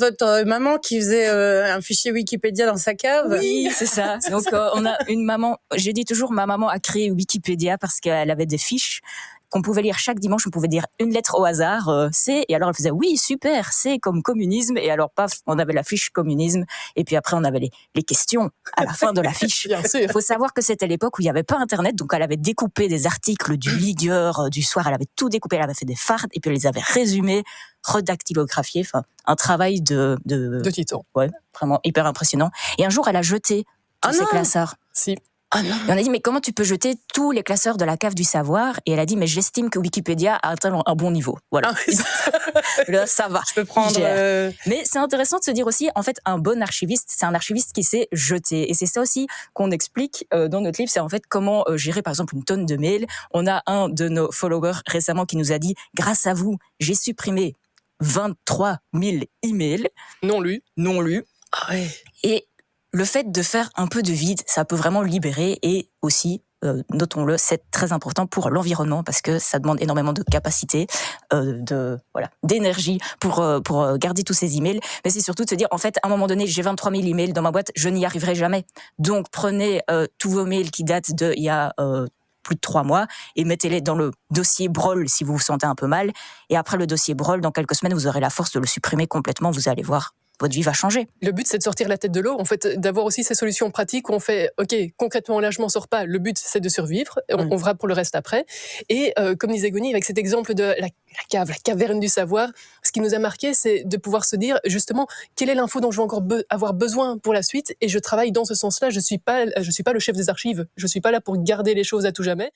Votre maman qui faisait un fichier Wikipédia dans sa cave. Oui, c'est ça. Donc on a une maman, j'ai dit toujours ma maman a créé Wikipédia parce qu'elle avait des fiches qu'on pouvait lire chaque dimanche, on pouvait dire une lettre au hasard, C, et alors elle faisait oui, super, C comme communisme, et alors paf, on avait la fiche communisme, et puis après on avait les questions à la fin de la fiche. Il faut savoir que c'était l'époque où il n'y avait pas Internet, donc elle avait découpé des articles du Ligueur, du Soir, elle avait tout découpé, elle avait fait des fardes, et puis elle les avait résumés, redactylographiés, enfin un travail de titan. Ouais, vraiment hyper impressionnant. Et un jour, elle a jeté tous ses classeurs. Si. Ah non. Et on a dit, mais comment tu peux jeter tous les classeurs de la cave du savoir? Et elle a dit, mais j'estime que Wikipédia a atteint un bon niveau. Voilà. Là, ça va. Je peux prendre... Mais c'est intéressant de se dire aussi, en fait, un bon archiviste, c'est un archiviste qui sait jeter. Et c'est ça aussi qu'on explique dans notre livre, c'est en fait comment gérer, par exemple, une tonne de mails. On a un de nos followers récemment qui nous a dit, grâce à vous, j'ai supprimé 23 000 emails. Non lus. Ah ouais. Et le fait de faire un peu de vide, ça peut vraiment libérer, et aussi, notons-le, c'est très important pour l'environnement parce que ça demande énormément de capacité, d'énergie pour garder tous ces emails. Mais c'est surtout de se dire, en fait, à un moment donné, j'ai 23 000 emails dans ma boîte, je n'y arriverai jamais. Donc prenez tous vos mails qui datent d'il y a plus de 3 mois et mettez-les dans le dossier Brol si vous vous sentez un peu mal. Et après le dossier Brol, dans quelques semaines, vous aurez la force de le supprimer complètement. Vous allez voir, votre vie va changer. Le but, c'est de sortir la tête de l'eau, en fait, d'avoir aussi ces solutions pratiques où on fait, OK, concrètement, là, je m'en sors pas. Le but, c'est de survivre. On verra pour le reste après. Et comme disait Goni, avec cet exemple de la cave, la caverne du savoir, ce qui nous a marqué, c'est de pouvoir se dire, justement, quelle est l'info dont je vais encore avoir besoin pour la suite. Et je travaille dans ce sens-là. Je suis pas le chef des archives. Je suis pas là pour garder les choses à tout jamais.